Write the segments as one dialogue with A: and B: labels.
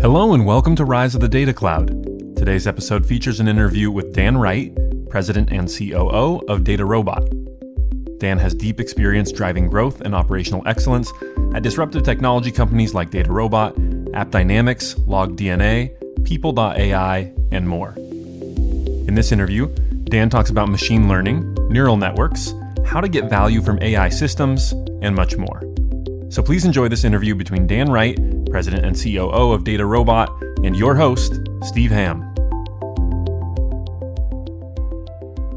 A: Hello and welcome to Rise of the Data Cloud. Today's episode features an interview with Dan Wright, President and COO of DataRobot. Dan has deep experience driving growth and operational excellence at disruptive technology companies like DataRobot, AppDynamics, LogDNA, People.ai, and more. In this interview, Dan talks about machine learning, neural networks, how to get value from AI systems, and much more. So please enjoy this interview between Dan Wright, President and COO of DataRobot, and your host, Steve Ham.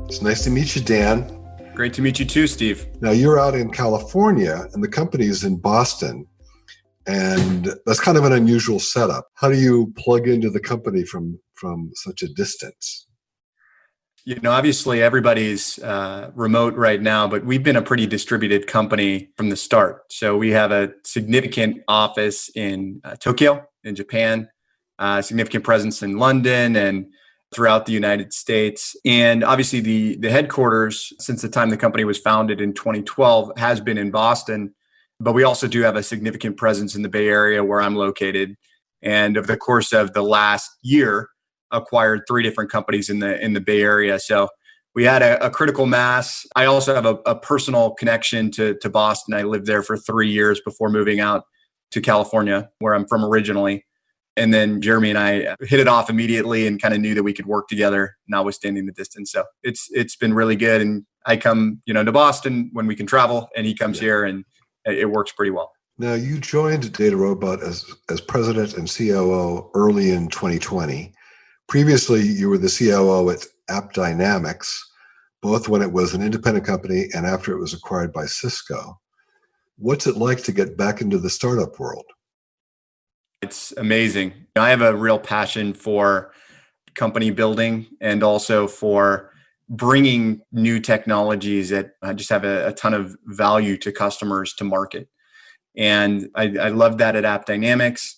B: It's nice to meet you, Dan.
C: Great to meet you too, Steve.
B: Now, you're out in California, and the company is in Boston, and that's kind of an unusual setup. How do you plug into the company from such a distance?
C: You know, obviously everybody's remote right now, but we've been a pretty distributed company from the start. So we have a significant office in Tokyo, in Japan, significant presence in London and throughout the United States. And obviously the headquarters, since the time the company was founded in 2012, has been in Boston. But we also do have a significant presence in the Bay Area where I'm located. And over the course of the last year, acquired 3 different companies in the Bay Area. So we had a critical mass. I also have a personal connection to Boston. I lived there for 3 years before moving out to California, where I'm from originally. And then Jeremy and I hit it off immediately and kind of knew that we could work together, notwithstanding the distance. So it's been really good. And I come, to Boston when we can travel, and he comes here, and it works pretty well.
B: Now, you joined DataRobot as president and COO early in 2020. Previously, you were the COO at AppDynamics, both when it was an independent company and after it was acquired by Cisco. What's it like to get back into the startup world?
C: It's amazing. I have a real passion for company building and also for bringing new technologies that just have a ton of value to customers to market. And I love that at AppDynamics,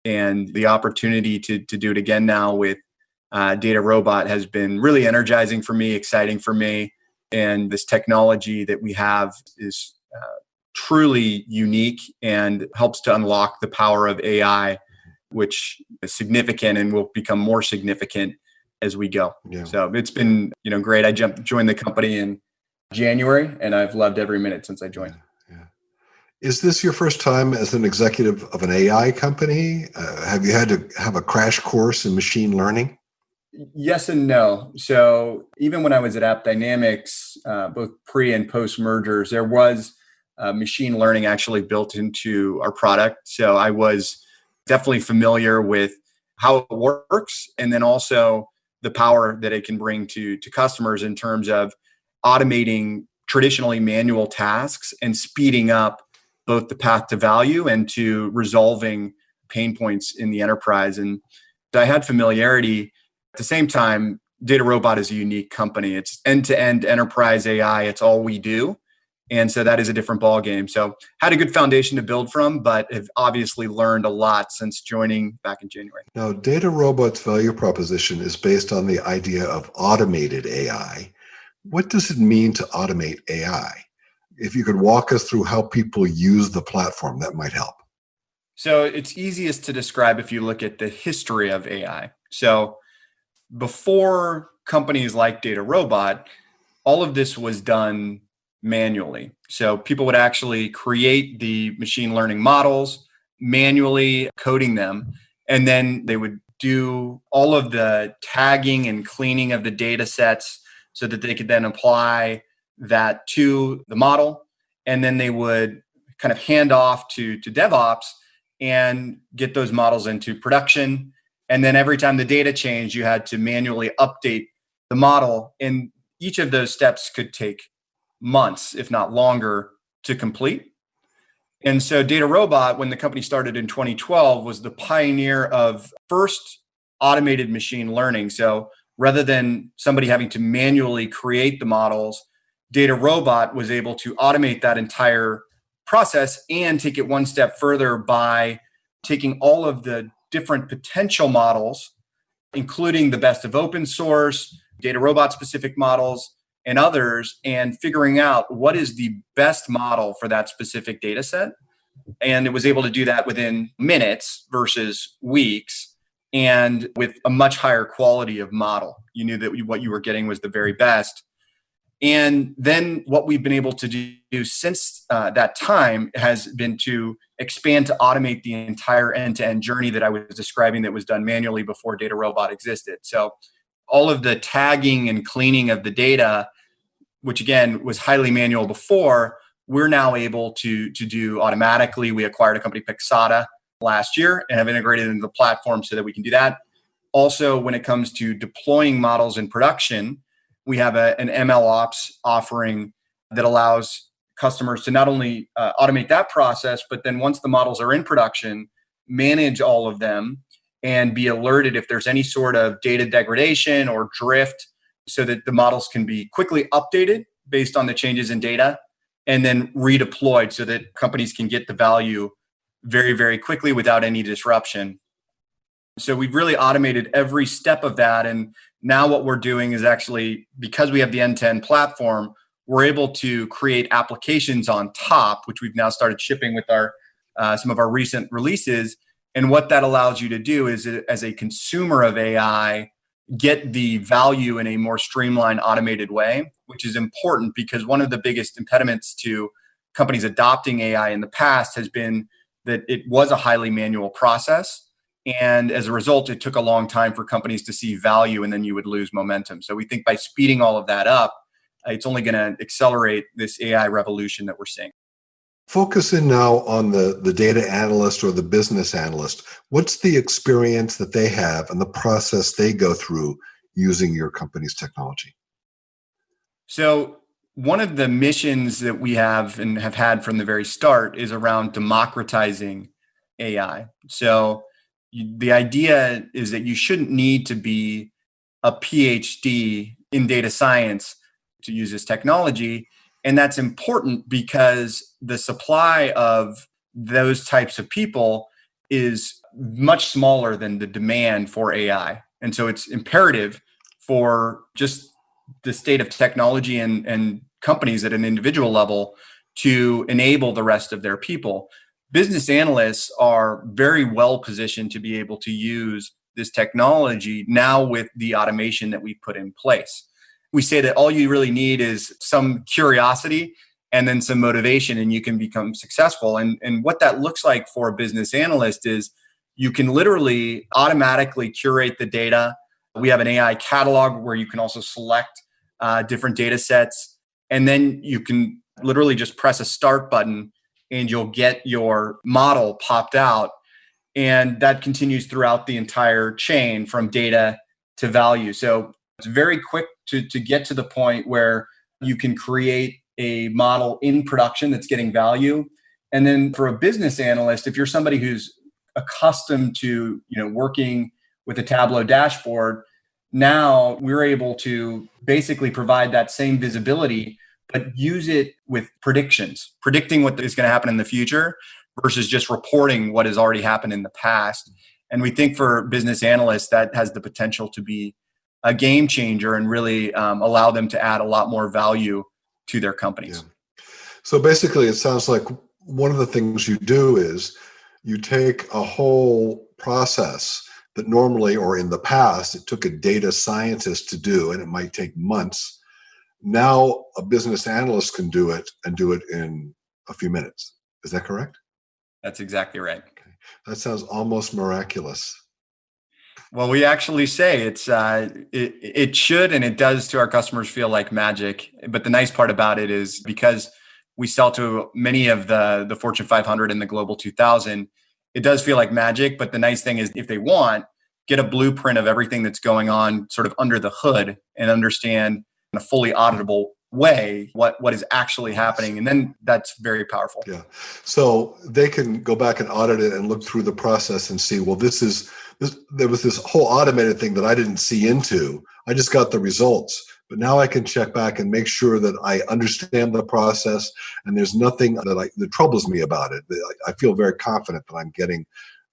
C: and the opportunity to do it again now with DataRobot has been really energizing for me, exciting for me. And this technology that we have is truly unique and helps to unlock the power of AI, which is significant and will become more significant as we go. Yeah. So it's been, great. I joined the company in January, and I've loved every minute since I joined.
B: Yeah. Is this your first time as an executive of an AI company? Have you had to have a crash course in machine learning?
C: Yes and no. So even when I was at AppDynamics, both pre and post mergers, there was machine learning actually built into our product. So I was definitely familiar with how it works, and then also the power that it can bring to customers in terms of automating traditionally manual tasks and speeding up both the path to value and to resolving pain points in the enterprise. And I had familiarity. At the same time, DataRobot is a unique company. It's end-to-end enterprise AI. It's all we do. And so that is a different ballgame. So had a good foundation to build from, but have obviously learned a lot since joining back in January.
B: Now, DataRobot's value proposition is based on the idea of automated AI. What does it mean to automate AI? If you could walk us through how people use the platform, that might help.
C: So it's easiest to describe if you look at the history of AI. So before companies like DataRobot, all of this was done manually. So people would actually create the machine learning models, manually coding them, and then they would do all of the tagging and cleaning of the data sets so that they could then apply that to the model. And then they would kind of hand off to DevOps and get those models into production. And then every time the data changed, you had to manually update the model. And each of those steps could take months, if not longer, to complete. And so DataRobot, when the company started in 2012, was the pioneer of first automated machine learning. So rather than somebody having to manually create the models, DataRobot was able to automate that entire process and take it one step further by taking all of the different potential models, including the best of open source, DataRobot specific models, and others, and figuring out what is the best model for that specific data set And it was able to do that within minutes versus weeks and with a much higher quality of model. You knew that what you were getting was the very best. And then what we've been able to do since that time has been to expand to automate the entire end-to-end journey that I was describing that was done manually before DataRobot existed. So all of the tagging and cleaning of the data, which again was highly manual before, we're now able to do automatically. We acquired a company, Pixata, last year and have integrated into the platform so that we can do that. Also, when it comes to deploying models in production, we have an ML Ops offering that allows customers to not only automate that process, but then once the models are in production, manage all of them and be alerted if there's any sort of data degradation or drift so that the models can be quickly updated based on the changes in data and then redeployed so that companies can get the value very, very quickly without any disruption. So we've really automated every step of that. And now what we're doing is actually, because we have the end-to-end platform, we're able to create applications on top, which we've now started shipping with our some of our recent releases. And what that allows you to do is, as a consumer of AI, get the value in a more streamlined, automated way, which is important because one of the biggest impediments to companies adopting AI in the past has been that it was a highly manual process. And as a result, it took a long time for companies to see value, and then you would lose momentum. So we think by speeding all of that up, it's only going to accelerate this AI revolution that we're seeing.
B: Focus in now on the data analyst or the business analyst. What's the experience that they have and the process they go through using your company's technology?
C: So one of the missions that we have and have had from the very start is around democratizing AI. So the idea is that you shouldn't need to be a PhD in data science to use this technology. And that's important because the supply of those types of people is much smaller than the demand for AI. And so it's imperative for just the state of technology and companies at an individual level to enable the rest of their people. Business analysts are very well positioned to be able to use this technology now with the automation that we put in place. We say that all you really need is some curiosity and then some motivation, and you can become successful. And what that looks like for a business analyst is you can literally automatically curate the data. We have an AI catalog where you can also select different data sets, and then you can literally just press a start button and you'll get your model popped out. And that continues throughout the entire chain from data to value. So it's very quick to get to the point where you can create a model in production that's getting value. And then for a business analyst, if you're somebody who's accustomed to working with a Tableau dashboard, now we're able to basically provide that same visibility, but use it with predicting what is going to happen in the future versus just reporting what has already happened in the past. And we think for business analysts, that has the potential to be a game changer and really allow them to add a lot more value to their companies.
B: Yeah. So basically, it sounds like one of the things you do is you take a whole process that normally, or in the past, it took a data scientist to do, and it might take months. Now a business analyst can do it and do it in a few minutes. Is that correct?
C: That's exactly right.
B: Okay. That sounds almost miraculous.
C: Well, we actually say it should and it does to our customers feel like magic. But the nice part about it is because we sell to many of the Fortune 500 and the Global 2000, it does feel like magic. But the nice thing is if they want, get a blueprint of everything that's going on sort of under the hood and understand in a fully auditable way what is actually happening. And then that's very powerful.
B: Yeah. So they can go back and audit it and look through the process and see, well, there was this whole automated thing that I didn't see into. I just got the results. But now I can check back and make sure that I understand the process and there's nothing that troubles me about it. I feel very confident that I'm getting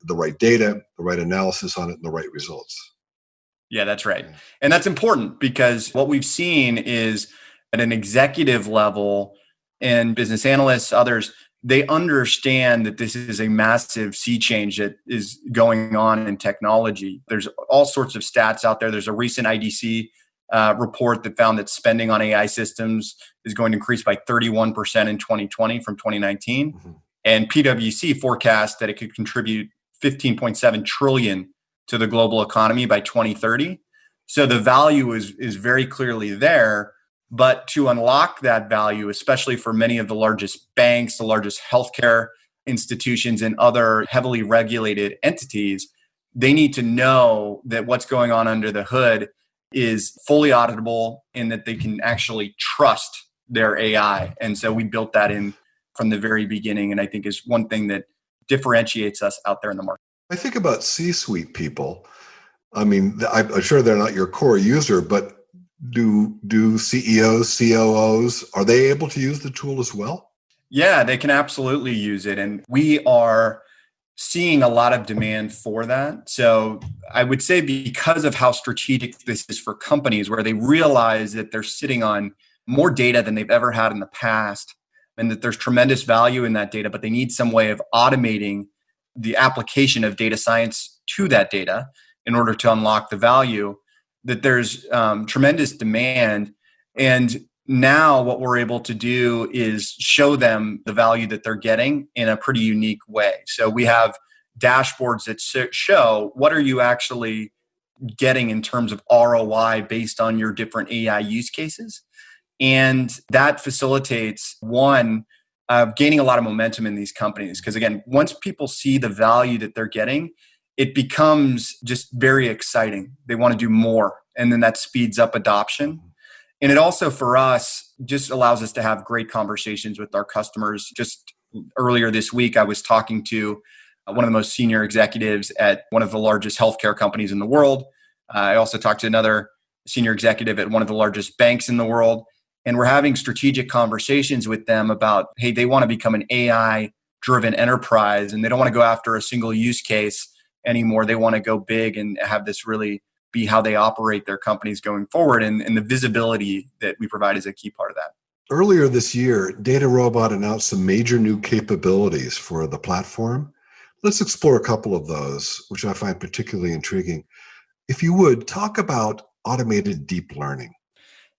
B: the right data, the right analysis on it, and the right results.
C: Yeah, that's right. And that's important because what we've seen is at an executive level and business analysts, others, they understand that this is a massive sea change that is going on in technology. There's all sorts of stats out there. There's a recent IDC report that found that spending on AI systems is going to increase by 31% in 2020 from 2019.
B: Mm-hmm.
C: And PwC forecasts that it could contribute 15.7 trillion to the global economy by 2030. So the value is very clearly there. But to unlock that value, especially for many of the largest banks, the largest healthcare institutions, and other heavily regulated entities, they need to know that what's going on under the hood is fully auditable and that they can actually trust their AI. And so we built that in from the very beginning, and I think is one thing that differentiates us out there in the market.
B: I think about C-suite people. I mean, I'm sure they're not your core user, but do CEOs, COOs, are they able to use the tool as well?
C: Yeah, they can absolutely use it. And we are seeing a lot of demand for that. So I would say because of how strategic this is for companies, where they realize that they're sitting on more data than they've ever had in the past, and that there's tremendous value in that data, but they need some way of automating the application of data science to that data in order to unlock the value, that there's tremendous demand. And now what we're able to do is show them the value that they're getting in a pretty unique way. So we have dashboards that show what are you actually getting in terms of ROI based on your different AI use cases. And that facilitates gaining a lot of momentum in these companies. Because again, once people see the value that they're getting, it becomes just very exciting. They want to do more. And then that speeds up adoption. And it also, for us, just allows us to have great conversations with our customers. Just earlier this week, I was talking to one of the most senior executives at one of the largest healthcare companies in the world. I also talked to another senior executive at one of the largest banks in the world. And we're having strategic conversations with them about, hey, they want to become an AI-driven enterprise, and they don't want to go after a single use case anymore. They want to go big and have this really be how they operate their companies going forward. And the visibility that we provide is a key part of that.
B: Earlier this year, DataRobot announced some major new capabilities for the platform. Let's explore a couple of those, which I find particularly intriguing. If you would, talk about automated deep learning.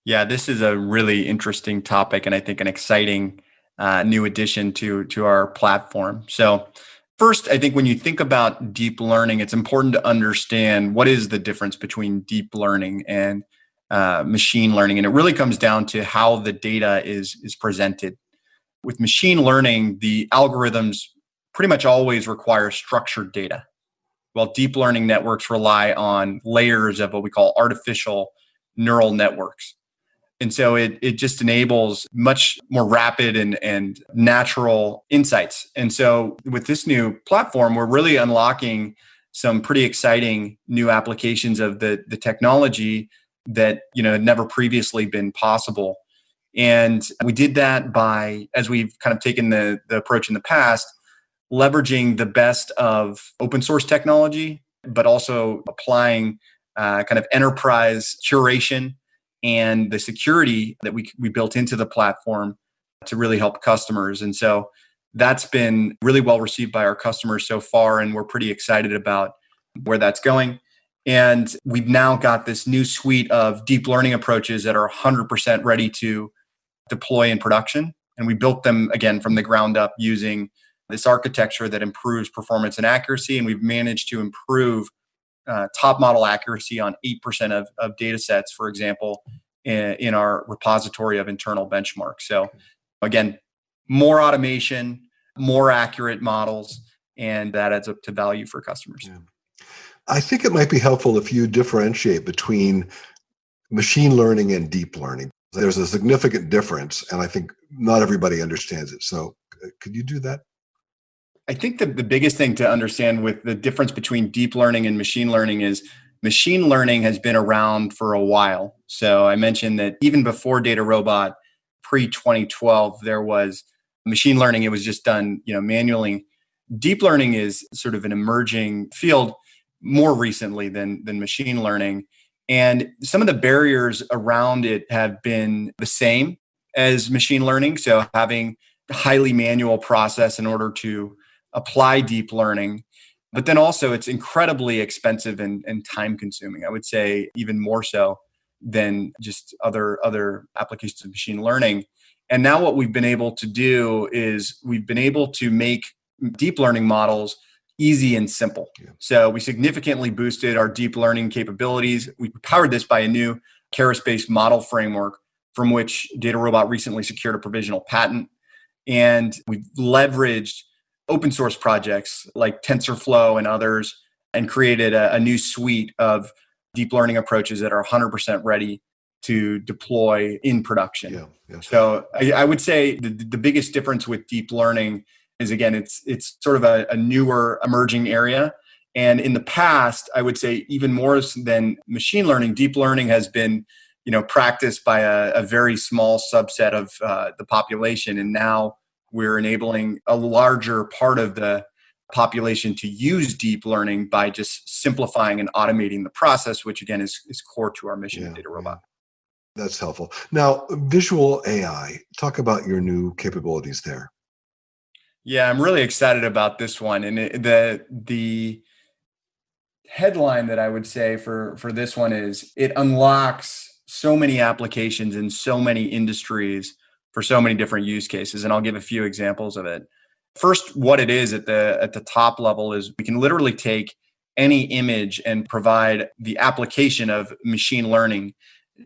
C: Yeah, this is a really interesting topic, and I think an exciting new addition to our platform. So first, I think when you think about deep learning, it's important to understand what is the difference between deep learning and machine learning. And it really comes down to how the data is presented. With machine learning, the algorithms pretty much always require structured data, while deep learning networks rely on layers of what we call artificial neural networks. And so it just enables much more rapid and natural insights. And so with this new platform, we're really unlocking some pretty exciting new applications of the technology that had never previously been possible. And we did that by, as we've kind of taken the approach in the past, leveraging the best of open source technology, but also applying kind of enterprise curation and the security that we built into the platform to really help customers. And so that's been really well received by our customers so far, and we're pretty excited about where that's going. And we've now got this new suite of deep learning approaches that are 100% ready to deploy in production. And we built them, again, from the ground up using this architecture that improves performance and accuracy. And we've managed to improve top model accuracy on 8% of data sets, for example, in our repository of internal benchmarks. So again, more automation, more accurate models, and that adds up to value for customers.
B: Yeah. I think it might be helpful if you differentiate between machine learning and deep learning. There's a significant difference, and I think not everybody understands it. So could you do that?
C: I think that the biggest thing to understand with the difference between deep learning and machine learning is machine learning has been around for a while. So I mentioned that even before DataRobot, pre-2012, there was machine learning. It was just done, manually. Deep learning is sort of an emerging field more recently than machine learning. And some of the barriers around it have been the same as machine learning. So having highly manual process in order to apply deep learning. But then also it's incredibly expensive and time consuming. I would say even more so than just other applications of machine learning. And now what we've been able to do is we've been able to make deep learning models easy and simple. Yeah. So we significantly boosted our deep learning capabilities. We powered this by a new Keras-based model framework from which DataRobot recently secured a provisional patent. And we've leveraged open source projects like TensorFlow and others and created a new suite of deep learning approaches that are 100% ready to deploy in production. Yeah. So I would say the biggest difference with deep learning is, again, it's sort of a newer emerging area. And in the past, I would say even more than machine learning, deep learning has been practiced by a very small subset of the population. And now we're enabling a larger part of the population to use deep learning by just simplifying and automating the process, which again is core to our mission at DataRobot. Yeah.
B: That's helpful. Now, visual AI, talk about your new capabilities there.
C: Yeah, I'm really excited about this one. And the headline that I would say for this one is it unlocks so many applications in so many industries for so many different use cases. And I'll give a few examples of it. First, what it is at the top level is we can literally take any image and provide the application of machine learning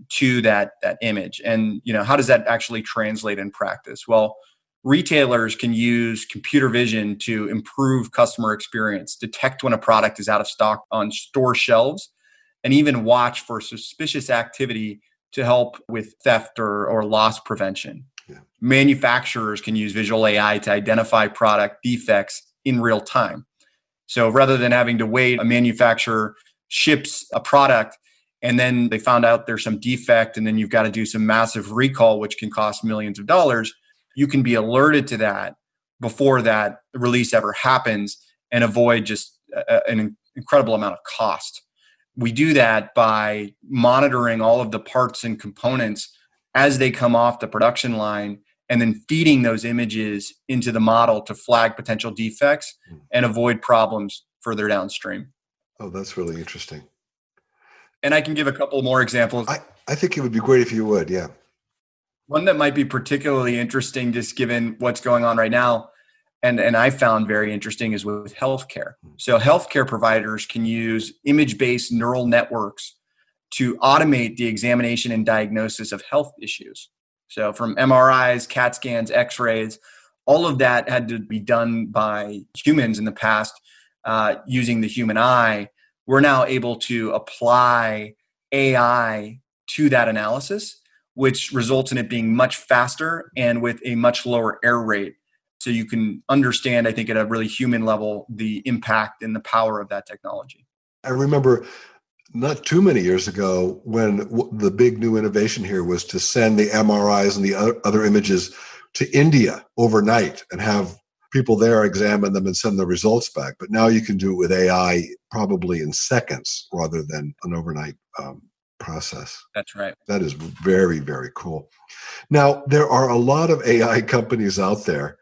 C: to that image. And how does that actually translate in practice? Well, retailers can use computer vision to improve customer experience, detect when a product is out of stock on store shelves, and even watch for suspicious activity to help with theft or loss prevention. Yeah. Manufacturers can use visual AI to identify product defects in real time. So rather than having to wait, a manufacturer ships a product and then they found out there's some defect and then you've got to do some massive recall, which can cost millions of dollars. You can be alerted to that before that release ever happens and avoid just an incredible amount of cost. We do that by monitoring all of the parts and components as they come off the production line and then feeding those images into the model to flag potential defects and avoid problems further downstream.
B: Oh, that's really interesting.
C: And I can give a couple more examples.
B: I think it would be great if you would, yeah.
C: One that might be particularly interesting, just given what's going on right now, and I found very interesting, is with healthcare. So healthcare providers can use image-based neural networks to automate the examination and diagnosis of health issues. So from MRIs, CAT scans, X-rays, all of that had to be done by humans in the past using the human eye. We're now able to apply AI to that analysis, which results in it being much faster and with a much lower error rate. So you can understand, I think, at a really human level, the impact and the power of that technology.
B: I remember not too many years ago when the big new innovation here was to send the MRIs and the other images to India overnight and have people there examine them and send the results back. But now you can do it with AI probably in seconds rather than an overnight process.
C: That's right.
B: That is very, very cool. Now, there are a lot of AI companies out there,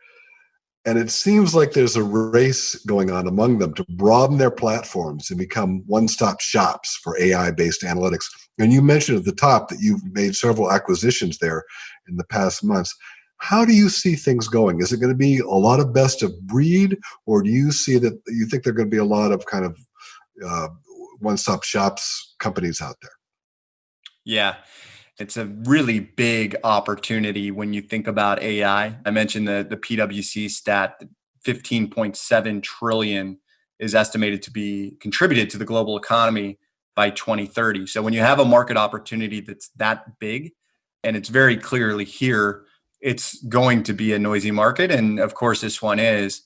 B: and it seems like there's a race going on among them to broaden their platforms and become one-stop shops for AI-based analytics. And you mentioned at the top that you've made several acquisitions there in the past months. How do you see things going? Is it going to be a lot of best of breed, or do you see that you think there are going to be a lot of kind of one-stop shops companies out there?
C: Yeah, it's a really big opportunity when you think about AI. I mentioned the PwC stat that 15.7 trillion is estimated to be contributed to the global economy by 2030. So when you have a market opportunity that's that big, and it's very clearly here, it's going to be a noisy market. And of course, this one is.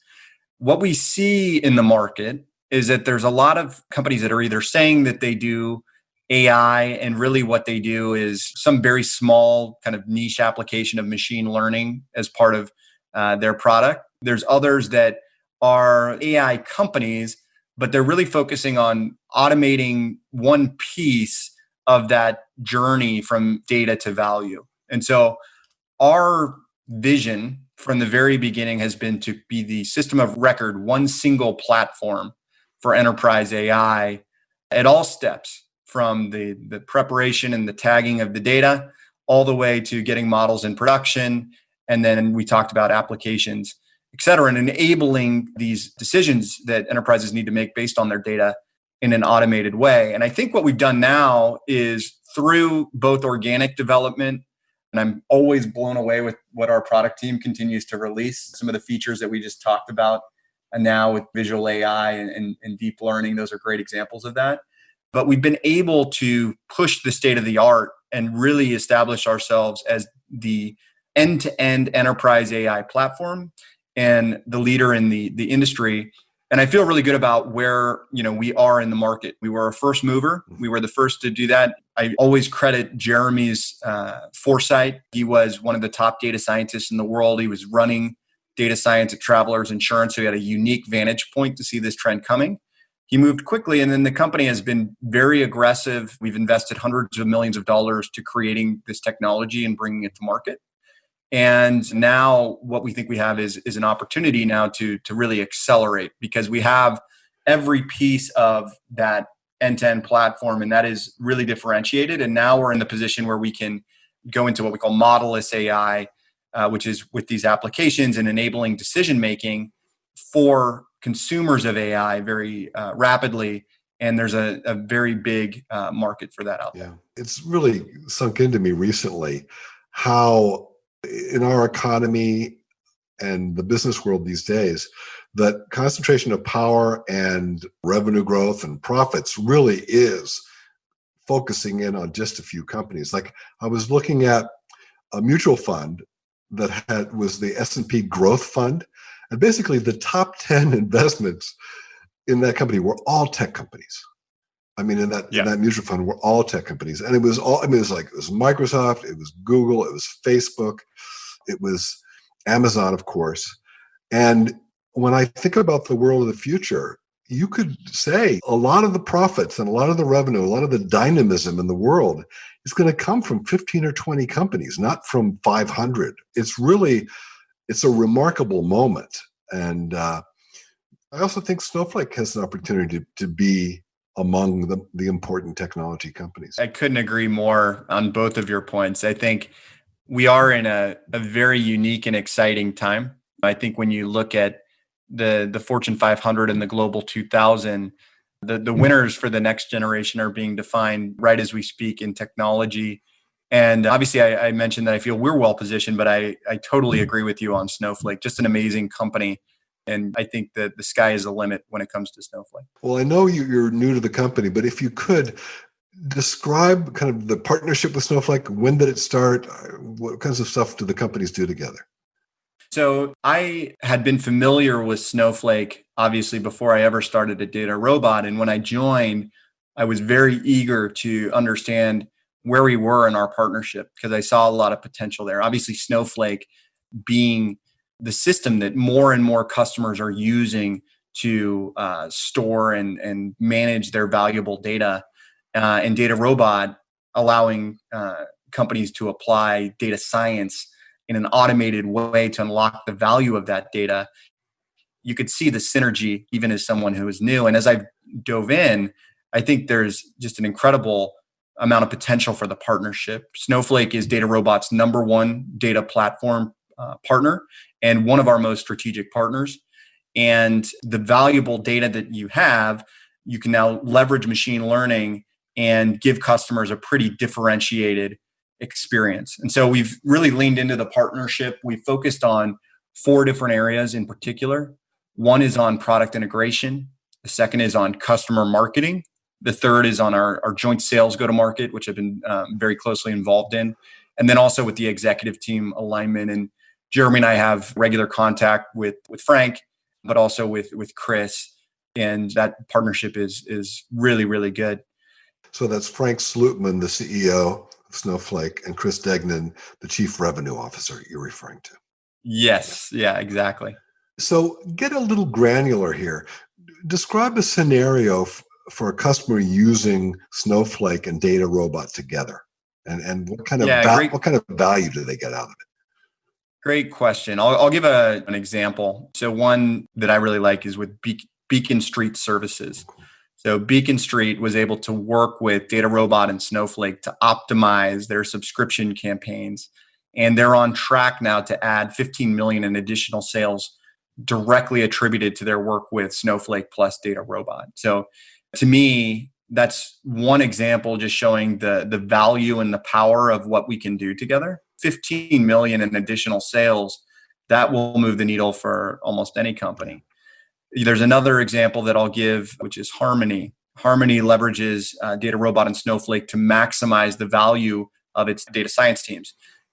C: What we see in the market is that there's a lot of companies that are either saying that they do AI, and really what they do is some very small kind of niche application of machine learning as part of their product. There's others that are AI companies, but they're really focusing on automating one piece of that journey from data to value. And so our vision from the very beginning has been to be the system of record, one single platform for enterprise AI at all steps, from the preparation and the tagging of the data all the way to getting models in production. And then we talked about applications, et cetera, and enabling these decisions that enterprises need to make based on their data in an automated way. And I think what we've done now is, through both organic development, and I'm always blown away with what our product team continues to release, some of the features that we just talked about, and now with visual AI and deep learning, those are great examples of that. But we've been able to push the state of the art and really establish ourselves as the end-to-end enterprise AI platform and the leader in the industry. And I feel really good about where we are in the market. We were a first mover. We were the first to do that. I always credit Jeremy's foresight. He was one of the top data scientists in the world. He was running data science at Travelers Insurance, so he had a unique vantage point to see this trend coming. He moved quickly, and then the company has been very aggressive. We've invested hundreds of millions of dollars to creating this technology and bringing it to market. And now what we think we have is an opportunity now to really accelerate, because we have every piece of that end-to-end platform, and that is really differentiated. And now we're in the position where we can go into what we call modelless AI, which is with these applications and enabling decision-making for consumers of AI very rapidly. And there's a very big market for that out there.
B: Yeah, it's really sunk into me recently how in our economy and the business world these days, that concentration of power and revenue growth and profits really is focusing in on just a few companies. Like, I was looking at a mutual fund that was the S&P Growth Fund, and basically the top 10 investments in that company were all tech companies. I mean, in that mutual fund were all tech companies. And it was all, it was Microsoft, it was Google, it was Facebook, it was Amazon, of course. And when I think about the world of the future, you could say a lot of the profits and a lot of the revenue, a lot of the dynamism in the world is going to come from 15 or 20 companies, not from 500. It's a remarkable moment. And I also think Snowflake has an opportunity to be among the important technology companies.
C: I couldn't agree more on both of your points. I think we are in a very unique and exciting time. I think when you look at the Fortune 500 and the Global 2000, the winners for the next generation are being defined right as we speak in technology. And obviously, I mentioned that I feel we're well positioned, but I totally agree with you on Snowflake. Just an amazing company. And I think that the sky is the limit when it comes to Snowflake.
B: Well, I know you're new to the company, but if you could describe kind of the partnership with Snowflake, when did it start? What kinds of stuff do the companies do together?
C: So I had been familiar with Snowflake, obviously, before I ever started at DataRobot. And when I joined, I was very eager to understand where we were in our partnership, because I saw a lot of potential there. Obviously, Snowflake being the system that more and more customers are using to store and manage their valuable data, and DataRobot allowing companies to apply data science in an automated way to unlock the value of that data. You could see the synergy even as someone who is new. And as I dove in, I think there's just an incredible amount of potential for the partnership. Snowflake is DataRobot's #1 data platform partner and one of our most strategic partners. And the valuable data that you have, you can now leverage machine learning and give customers a pretty differentiated experience. And so we've really leaned into the partnership. We focused on 4 different areas in particular. One is on product integration. The second is on customer marketing. The third is on our joint sales go-to-market, which I've been very closely involved in. And then also with the executive team alignment. And Jeremy and I have regular contact with Frank, but also with Chris. And that partnership is really, really good.
B: So that's Frank Slootman, the CEO of Snowflake, and Chris Degnan, the Chief Revenue Officer you're referring to.
C: Yes. Yeah, exactly.
B: So get a little granular here. Describe a scenario for a customer using Snowflake and DataRobot together, and what kind of what kind of value do they get out of it?
C: Great question. I'll give an example. So one that I really like is with Beacon Street Services. So Beacon Street was able to work with DataRobot and Snowflake to optimize their subscription campaigns. And they're on track now to add 15 million in additional sales directly attributed to their work with Snowflake plus DataRobot. So to me, that's one example just showing the value and the power of what we can do together. 15 million in additional sales, that will move the needle for almost any company. There's another example that I'll give, which is Harmony. Harmony leverages DataRobot and Snowflake to maximize the value of its data science teams.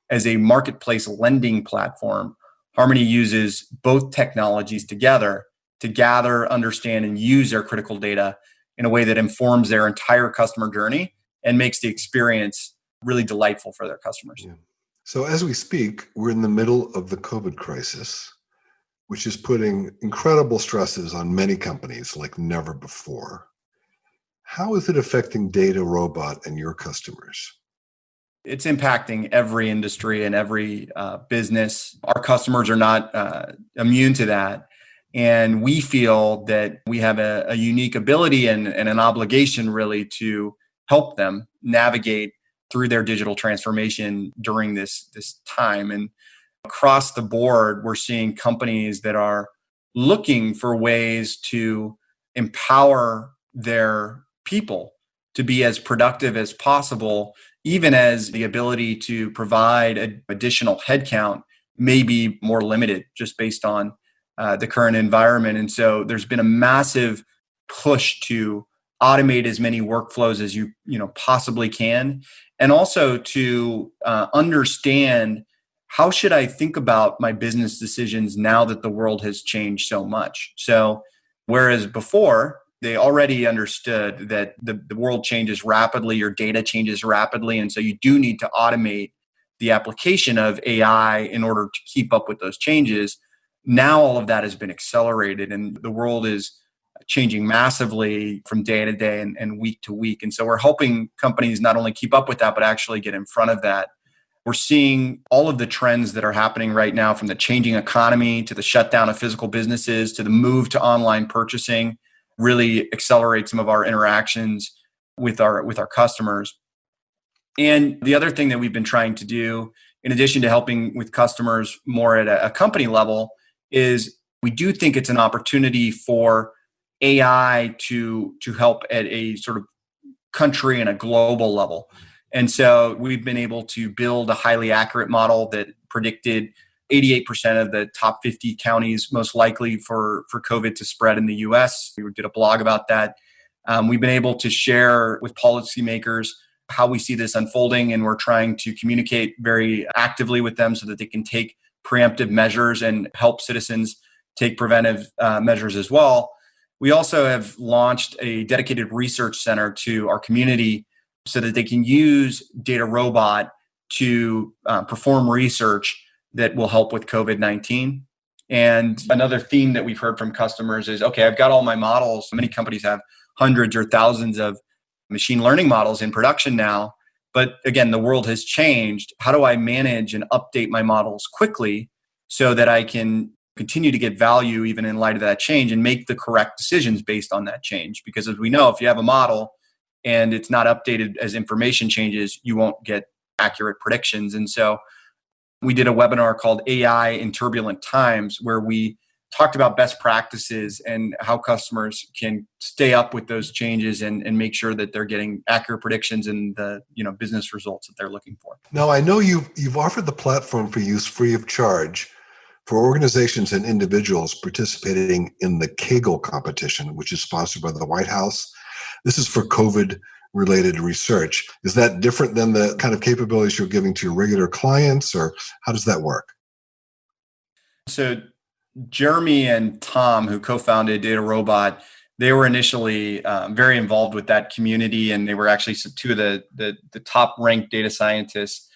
C: As a marketplace lending platform, Harmony uses both technologies together to gather, understand, and use their critical data in a way that informs their entire customer journey and makes the experience really delightful for their customers.
B: Yeah. So as we speak, we're in the middle of the COVID crisis, which is putting incredible stresses on many companies like never before. How is it affecting DataRobot and your customers?
C: It's impacting every industry and every business. Our customers are not immune to that. And we feel that we have a unique ability and an obligation really to help them navigate through their digital transformation during this time. And across the board, we're seeing companies that are looking for ways to empower their people to be as productive as possible, even as the ability to provide additional headcount may be more limited just based on the current environment. And so there's been a massive push to automate as many workflows as you possibly can, and also to understand how should I think about my business decisions now that the world has changed so much. So whereas before they already understood that the world changes rapidly, your data changes rapidly, and so you do need to automate the application of AI in order to keep up with those changes. Now all of that has been accelerated, and the world is changing massively from day to day and week to week. And so we're helping companies not only keep up with that, but actually get in front of that. We're seeing all of the trends that are happening right now, from the changing economy to the shutdown of physical businesses to the move to online purchasing, really accelerate some of our interactions with our customers. And the other thing that we've been trying to do, in addition to helping with customers more at a company level, is we do think it's an opportunity for AI to help at a sort of country and a global level. And so we've been able to build a highly accurate model that predicted 88% of the top 50 counties most likely for COVID to spread in the US. We did a blog about that. We've been able to share with policymakers how we see this unfolding, and we're trying to communicate very actively with them so that they can take preemptive measures and help citizens take preventive measures as well. We also have launched a dedicated research center to our community so that they can use DataRobot to perform research that will help with COVID-19. And another theme that we've heard from customers is, okay, I've got all my models. Many companies have hundreds or thousands of machine learning models in production now. But again, the world has changed. How do I manage and update my models quickly so that I can continue to get value even in light of that change and make the correct decisions based on that change? Because as we know, if you have a model and it's not updated as information changes, you won't get accurate predictions. And so we did a webinar called AI in Turbulent Times, where we talked about best practices and how customers can stay up with those changes and make sure that they're getting accurate predictions and the business results that they're looking for.
B: Now, I know you've offered the platform for use free of charge for organizations and individuals participating in the Kaggle competition, which is sponsored by the White House. This is for COVID-related research. Is that different than the kind of capabilities you're giving to your regular clients, or how does that work?
C: So Jeremy and Tom, who co-founded DataRobot, they were initially very involved with that community, and they were actually two of the top-ranked data scientists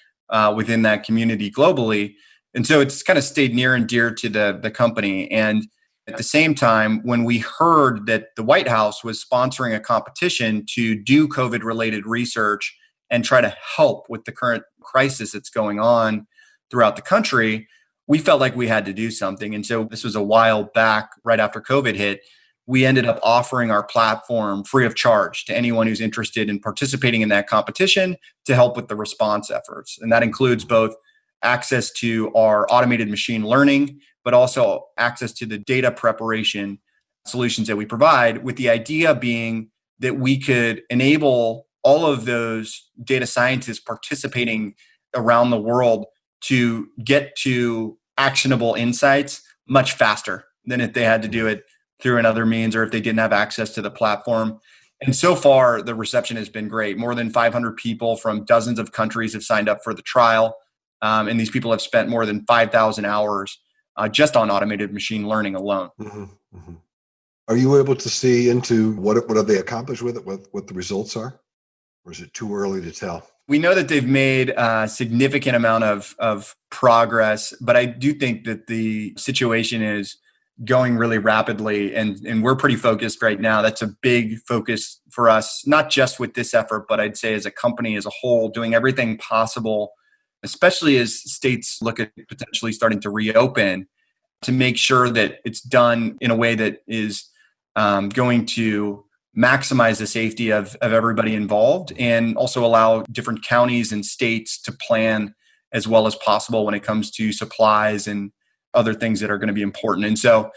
C: within that community globally. And so it's kind of stayed near and dear to the company. And at the same time, when we heard that the White House was sponsoring a competition to do COVID-related research and try to help with the current crisis that's going on throughout the country, we felt like we had to do something. And so this was a while back, right after COVID hit. We ended up offering our platform free of charge to anyone who's interested in participating in that competition to help with the response efforts. And that includes both access to our automated machine learning, but also access to the data preparation solutions that we provide, with the idea being that we could enable all of those data scientists participating around the world to get to actionable insights much faster than if they had to do it through another means or if they didn't have access to the platform. And so far, the reception has been great. More than 500 people from dozens of countries have signed up for the trial. And these people have spent more than 5,000 hours just on automated machine learning alone.
B: Mm-hmm, mm-hmm. Are you able to see into what have they accomplished with it, what the results are? Or is it too early to tell?
C: We know that they've made a significant amount of progress, but I do think that the situation is going really rapidly, and we're pretty focused right now. That's a big focus for us, not just with this effort, but I'd say as a company as a whole, doing everything possible, especially as states look at potentially starting to reopen, to make sure that it's done in a way that is going to maximize the safety of everybody involved, and also allow different counties and states to plan as well as possible when it comes to supplies and other things that are going to be important. And so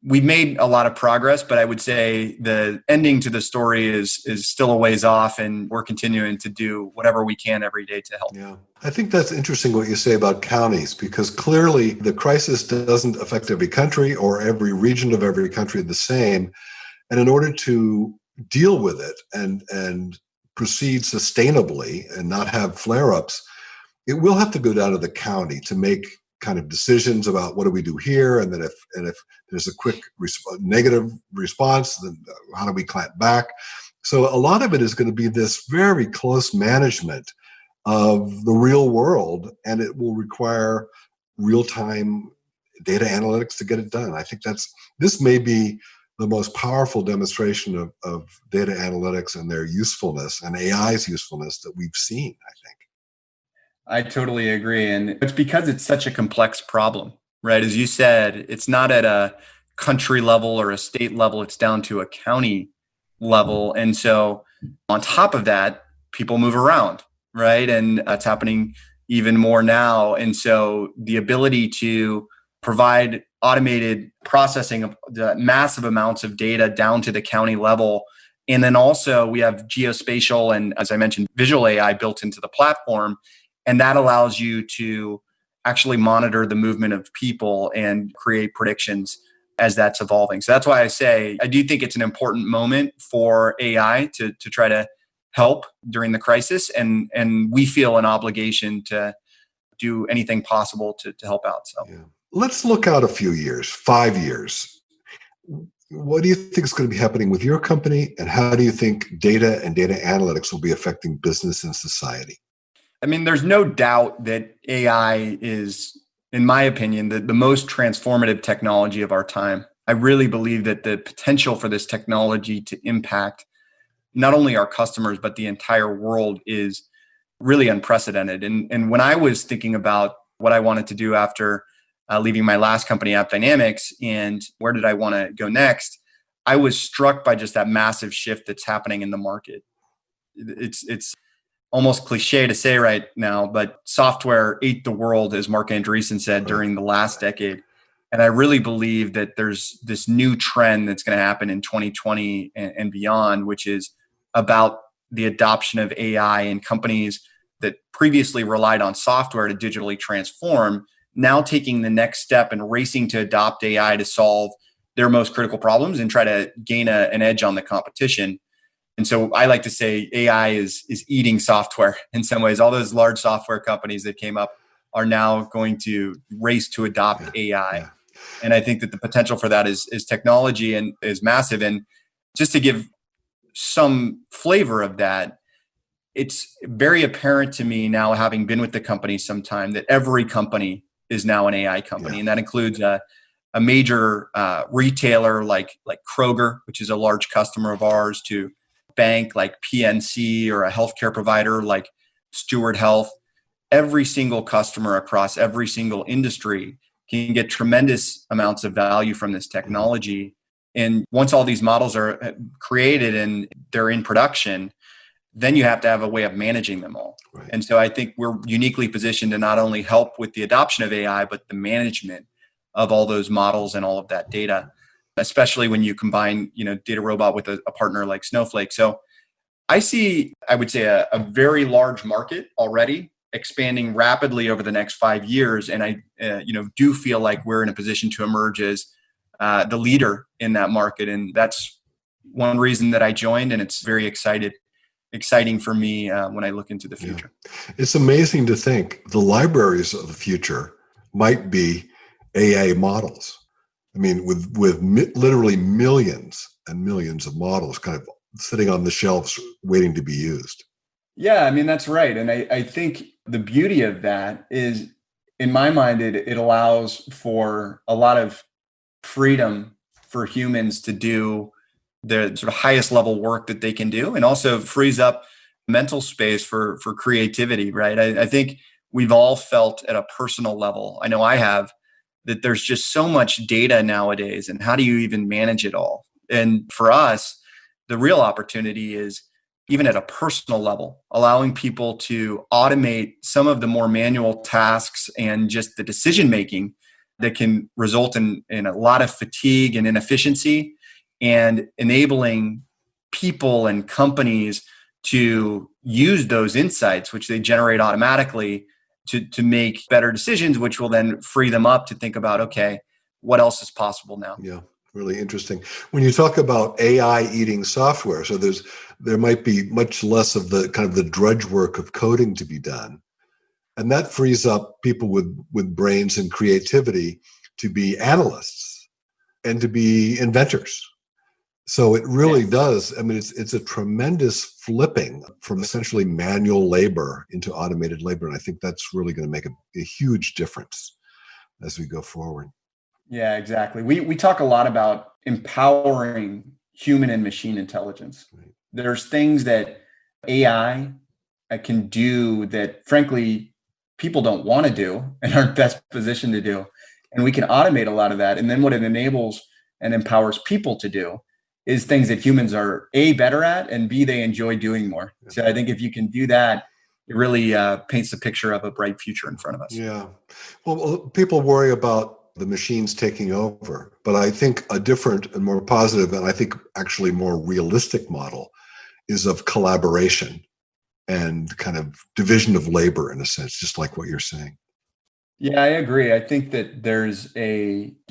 C: we've made a lot of progress, but I would say the ending to the story is still a ways off, and we're continuing to do whatever we can every day to help.
B: Yeah. I think that's interesting what you say about counties, because clearly the crisis doesn't affect every country or every region of every country the same. And in order to deal with it and proceed sustainably and not have flare-ups, it will have to go down to the county to make kind of decisions about what do we do here, and then if there's a quick negative response, then how do we clamp back? So a lot of it is going to be this very close management of the real world, and it will require real-time data analytics to get it done. I think this may be the most powerful demonstration of data analytics and their usefulness and AI's usefulness that we've seen, I think.
C: I totally agree. And it's because it's such a complex problem, right? As you said, it's not at a country level or a state level, it's down to a county level. And so on top of that, people move around, right? And that's happening even more now. And so the ability to provide automated processing of the massive amounts of data down to the county level. And then also we have geospatial and, as I mentioned, visual AI built into the platform. And that allows you to actually monitor the movement of people and create predictions as that's evolving. So that's why I say I do think it's an important moment for AI to try to help during the crisis. And we feel an obligation to do anything possible to help out. So
B: let's look out a few years, 5 years. What do you think is going to be happening with your company, and how do you think data and data analytics will be affecting business and society?
C: I mean, there's no doubt that AI is, in my opinion, the most transformative technology of our time. I really believe that the potential for this technology to impact not only our customers, but the entire world is really unprecedented. And when I was thinking about what I wanted to do after leaving my last company, AppDynamics, and where did I want to go next, I was struck by just that massive shift that's happening in the market. It's almost cliche to say right now, but software ate the world, as Mark Andreessen said, during the last decade. And I really believe that there's this new trend that's going to happen in 2020 and beyond, which is about the adoption of AI in companies that previously relied on software to digitally transform, now taking the next step and racing to adopt AI to solve their most critical problems and try to gain an edge on the competition. And so I like to say AI is eating software in some ways. All those large software companies that came up are now going to race to adopt AI. Yeah. And I think that the potential for that is technology and is massive. And just to give some flavor of that, it's very apparent to me now, having been with the company some time, that every company is now an AI company. Yeah. And that includes a major retailer like Kroger, which is a large customer of ours, to bank like PNC, or a healthcare provider like Steward Health. Every single customer across every single industry can get tremendous amounts of value from this technology. And once all these models are created and they're in production, then you have to have a way of managing them all.
B: Right.
C: And so I think we're uniquely positioned to not only help with the adoption of AI, but the management of all those models and all of that data, especially when you combine, DataRobot with a partner like Snowflake. So I see, I would say, a very large market already expanding rapidly over the next 5 years. And I, do feel like we're in a position to emerge as the leader in that market. And that's one reason that I joined. And it's very exciting for me when I look into the future.
B: Yeah. It's amazing to think the libraries of the future might be AI models. I mean, with literally millions and millions of models kind of sitting on the shelves waiting to be used.
C: Yeah, I mean, that's right. And I think the beauty of that is, in my mind, it allows for a lot of freedom for humans to do the sort of highest level work that they can do, and also frees up mental space for creativity, right? I think we've all felt at a personal level, I know I have, that there's just so much data nowadays, and how do you even manage it all? And for us, the real opportunity is, even at a personal level, allowing people to automate some of the more manual tasks and just the decision making that can result in a lot of fatigue and inefficiency, and enabling people and companies to use those insights, which they generate automatically, to make better decisions, which will then free them up to think about, okay, what else is possible now?
B: Yeah, really interesting. When you talk about AI eating software, so there might be much less of the kind of the drudge work of coding to be done. And that frees up people with brains and creativity to be analysts and to be inventors. So it really does. I mean, it's a tremendous flipping from essentially manual labor into automated labor. And I think that's really going to make a huge difference as we go forward.
C: Yeah, exactly. We talk a lot about empowering human and machine intelligence. Right. There's things that AI can do that, frankly, people don't want to do and aren't best positioned to do. And we can automate a lot of that. And then what it enables and empowers people to do is things that humans are A, better at, and B, they enjoy doing more. So I think if you can do that, it really paints a picture of a bright future in front of us.
B: Yeah. Well, people worry about the machines taking over, but I think a different and more positive, and I think actually more realistic model is of collaboration and kind of division of labor, in a sense, just like what you're saying.
C: Yeah, I agree. I think that there's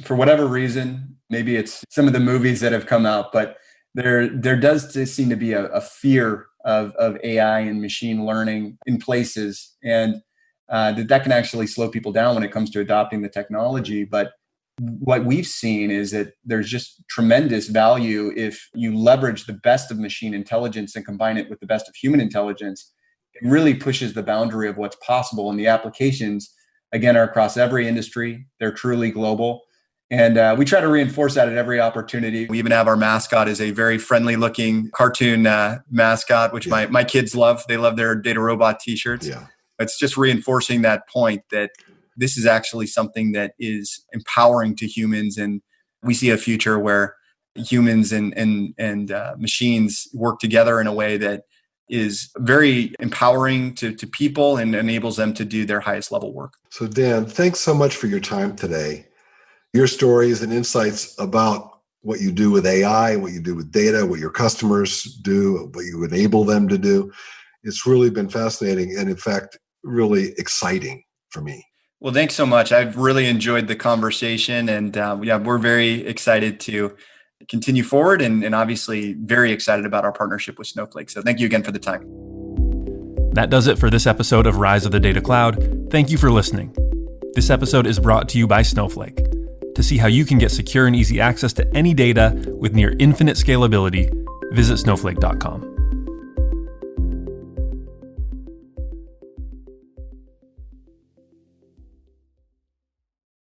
C: for whatever reason, maybe it's some of the movies that have come out, but there does seem to be a fear of AI and machine learning in places, and that can actually slow people down when it comes to adopting the technology. But what we've seen is that there's just tremendous value if you leverage the best of machine intelligence and combine it with the best of human intelligence. It really pushes the boundary of what's possible, and the applications, again, are across every industry. They're truly global. And we try to reinforce that at every opportunity. We even have our mascot is a very friendly looking cartoon mascot, which my kids love. They love their DataRobot t-shirts. Yeah. It's just reinforcing that point that this is actually something that is empowering to humans. And we see a future where humans and machines work together in a way that is very empowering to people and enables them to do their highest level work.
B: So Dan, thanks so much for your time today. Your stories and insights about what you do with AI, what you do with data, what your customers do, what you enable them to do. It's really been fascinating and, in fact, really exciting for me.
C: Well, thanks so much. I've really enjoyed the conversation, and we're very excited to continue forward and obviously very excited about our partnership with Snowflake. So thank you again for the time.
A: That does it for this episode of Rise of the Data Cloud. Thank you for listening. This episode is brought to you by Snowflake. To see how you can get secure and easy access to any data with near infinite scalability, visit snowflake.com.